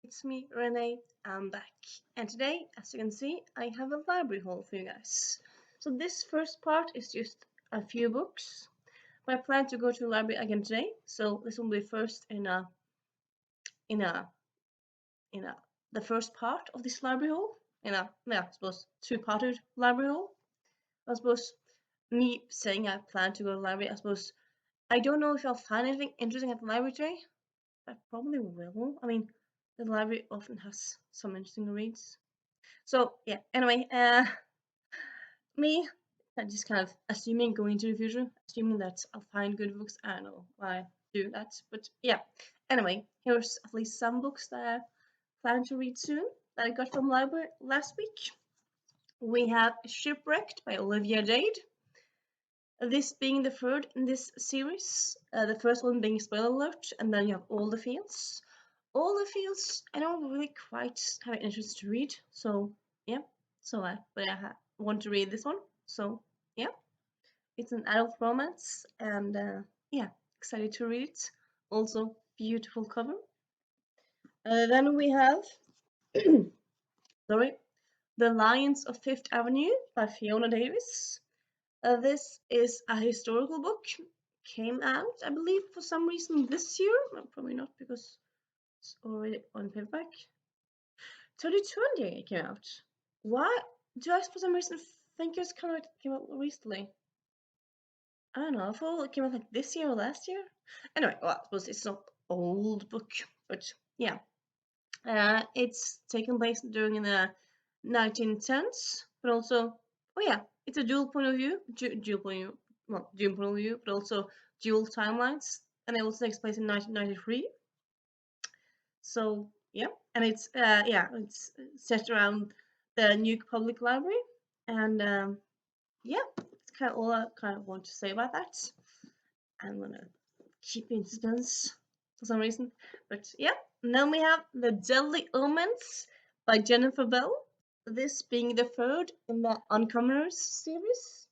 It's me, Renee. I'm back. And today, as you can see, I have a library haul for you guys. So this first part is just a few books. But I plan to go to the library again today. So this will be first in a in a the first part of this library haul. I suppose two-parted library haul. I suppose me saying I plan to go to the library, I suppose I don't know if I'll find anything interesting at the library today. I probably will. I mean, the library often has some interesting reads. So yeah, anyway, me, I'm just kind of assuming going into the future, assuming that I'll find good books. I don't know why I do that, but yeah. Anyway, here's at least some books that I plan to read soon that I got from library last week. We have Shipwrecked by Olivia Jade. This being the third in this series, the first one being Spoiler Alert, and then you have All the Fields. All the Fields, I don't really quite have an interest to read, so yeah. But I want to read this one, so yeah. It's an adult romance, and yeah, excited to read it. Also, beautiful cover. Then we have, sorry, The Lions of Fifth Avenue by Fiona Davis. This is a historical book. Came out, I believe, for some reason this year. Well, probably not because it's already on paperback. 2020 it came out. Why do I for some reason think it came out recently? I don't know. I thought it came out like this year or last year. Anyway, well, I suppose it's not old book, but yeah. It's taken place during the 1910s, but also, oh yeah, it's a dual point of view, dual point of view, well, dual point of view, but also dual timelines, and it also takes place in 1993. So yeah, and it's set around the New Public Library, and yeah, it's kind of all I kind of want to say about that. I'm gonna keep in suspense for some reason, but yeah. And then we have The Deadly Omens by Jennifer Bell. This being the third in the Uncommoners series.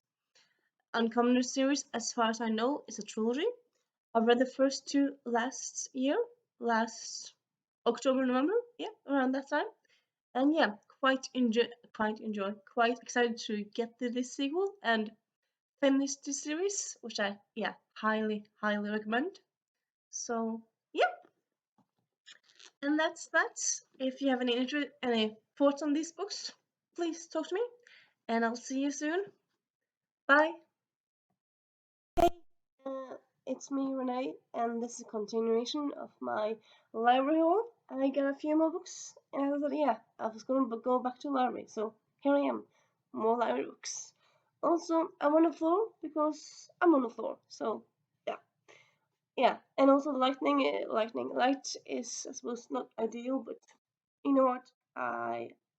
Uncommoners series, as far as I know, is a trilogy. I've read the first two last year, last October, November, yeah, around that time. And yeah, quite excited to get to this sequel and finish the series, which I highly recommend. So yeah, and that's that. If you have any thoughts on these books, please talk to me, and I'll see you soon. Bye. Hey, it's me, Renee, and this is a continuation of my library haul. I got a few more books, and I thought, yeah, I was going to go back to the library, so here I am, more library books. Also, I'm on the floor because I'm on the floor, so yeah, yeah. And also, the lightning light is, I suppose, not ideal, but you know what?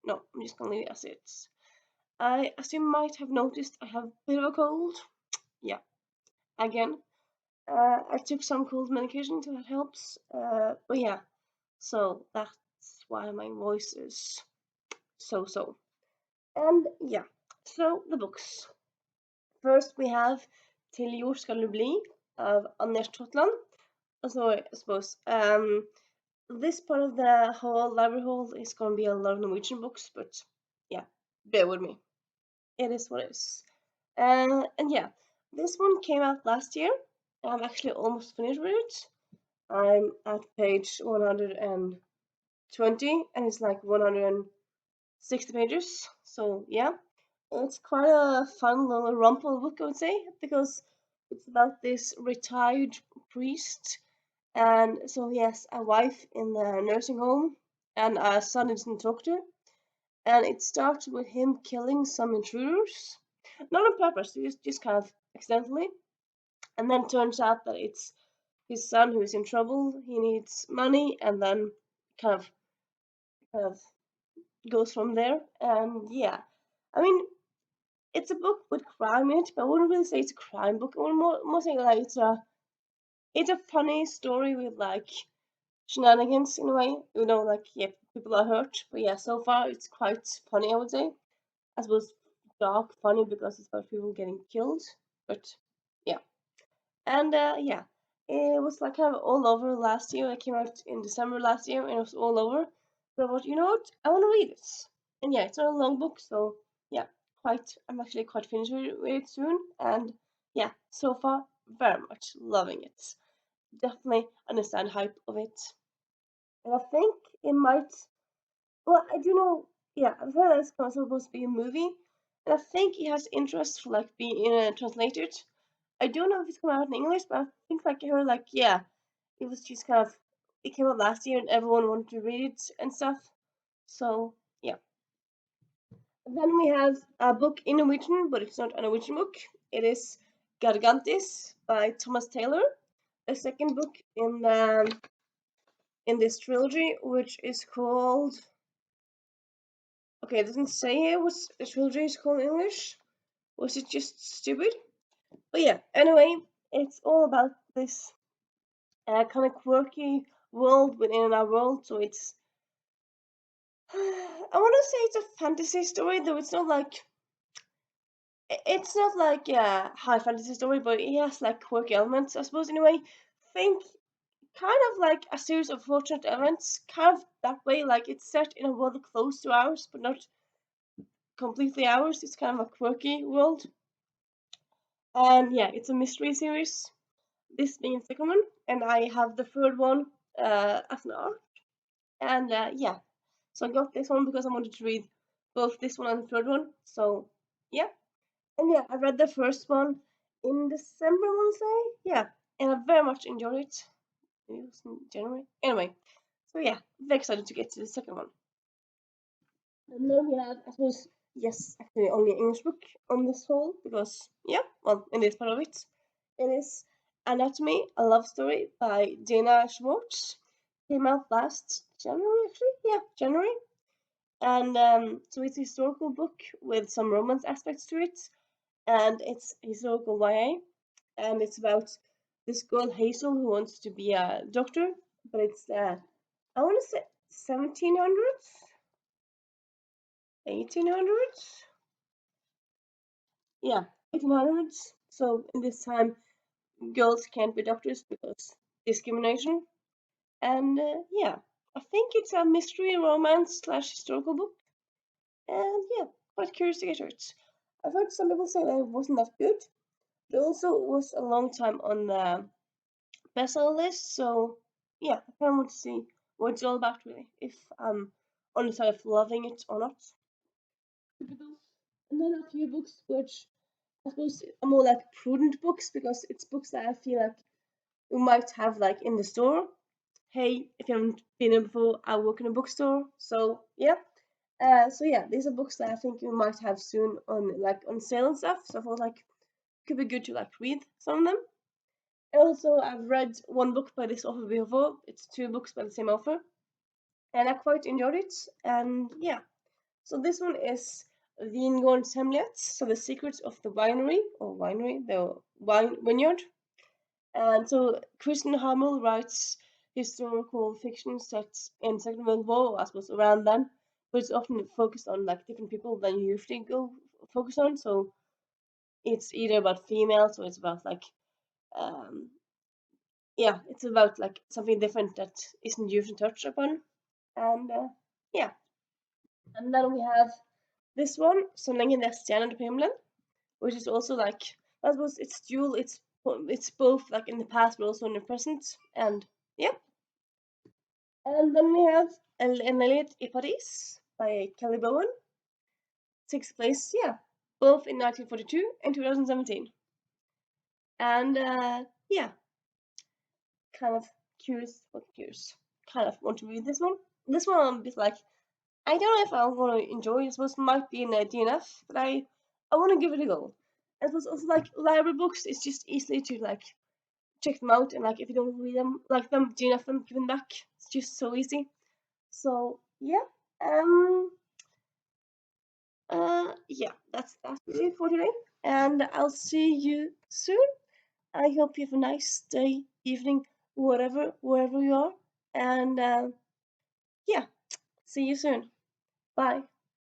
No, I'm just gonna leave it as it is. As you might have noticed, I have a bit of a cold. Yeah, again. I took some cold medication, so that helps. But yeah, so that's why my voice is so. And yeah, so the books. First we have Till jord skal bli of Anders Totland. So I suppose this part of the whole library haul is going to be a lot of Norwegian books, but yeah, bear with me. It is what it is. And yeah, this one came out last year. I'm actually almost finished with it. I'm at page 120 and it's like 160 pages. So yeah, it's quite a fun little rumple book, I would say, because it's about this retired priest, and so he has a wife in the nursing home and a son he doesn't talk to, and it starts with him killing some intruders, not on purpose, just kind of accidentally, and then turns out that it's his son who is in trouble. He needs money, and then kind of kind of goes from there. And yeah, I mean, it's a book with crime in it, but I wouldn't really say it's a crime book. I would more say like it's a funny story with like shenanigans in a way. You know, like yeah, people are hurt, but yeah, so far it's quite funny. I would say. I suppose dark funny because it's about people getting killed, but yeah. And yeah, it was like kind of all over last year. It came out in December last year, and it was all over. So I thought, you know what, I want to read it. And yeah, it's not a long book, so yeah, I'm actually quite finished with it soon. And yeah, so far, very much loving it. Definitely understand hype of it. And I think it might, well, I do know, yeah, I've heard that it's kind of supposed to be a movie. And I think it has interest for like being translated. I don't know if it's coming out in English, but I think like I heard like, yeah, it was just kind of, it came out last year and everyone wanted to read it and stuff. So yeah. Then we have a book in Norwegian, but it's not a Norwegian book. It is Gargantis by Thomas Taylor, the second book in this trilogy, which is called. Okay, it doesn't say here what the trilogy is called in English. Was it just stupid? But yeah, anyway, it's all about this kind of quirky world within our world. So it's. I want to say it's a fantasy story, though it's not like it's not like a high fantasy story, but it has like quirky elements, I suppose. In a way, think kind of like a series of fortunate events, kind of that way. Like it's set in a world close to ours, but not completely ours. It's kind of a quirky world, and yeah, it's a mystery series. This being the second one, and I have the third one as an art, and yeah, so I got this one because I wanted to read both this one and the third one. So yeah. And yeah, I read the first one in December, I want to say. Yeah, and I very much enjoyed it. Maybe it was in January. Anyway, so yeah, very excited to get to the second one. And then we have, I suppose, yes, actually only English book on this whole because yeah, well, in this part of it, it is Anatomy, a Love Story by Dana Schwartz. Came out last January, actually. Yeah, January. And so it's a historical book with some romance aspects to it, and it's historical YA, and it's about this girl Hazel who wants to be a doctor, but it's I want to say 1700s, 1800s, yeah, 1800s. So in this time, girls can't be doctors because discrimination, and yeah, I think it's a mystery romance slash historical book, and yeah, quite curious to get to it. I've heard some people say that it wasn't that good. It also was a long time on the bestseller list. So yeah, I kind of want to see what it's all about really, if I'm on the side of loving it or not. Typical. And then a few books which I suppose are more like prudent books because it's books that I feel like you might have like in the store. Hey, if you haven't been in before, I work in a bookstore. So yeah. So yeah, these are books that I think you might have soon on sale and stuff. So I thought like it could be good to like read some of them. Also, I've read one book by this author before. It's two books by the same author, and I quite enjoyed it. And yeah, so this one is Vingårdens Hemlighet, so the secrets of the the wine vineyard. And so Kristen Hamel writes historical fiction set in Second World War, I suppose around then, but it's often focused on like different people than you usually go focus on. So it's either about females or it's about like um, yeah, it's about like something different that isn't usually touched upon. And yeah, and then we have this one, Så länge det är stjärnor på himlen, which is also like, I suppose it's dual, it's both like in the past but also in the present. And yeah, and then we have En Elliot i Paris by Kelly Bowen, takes place, yeah, both in 1942 and 2017. And yeah, kind of curious, kind of want to read this one. This one I'm a bit like, I don't know if I'm gonna enjoy it. I suppose it might be in a DNF, but I want to give it a go. I suppose also like library books, it's just easily to like check them out and like if you don't read them, like them DNF them, give them back. It's just so easy. So yeah, yeah, that's really it for today, and I'll see you soon. I hope you have a nice day, evening, wherever you are, and yeah, see you soon. Bye.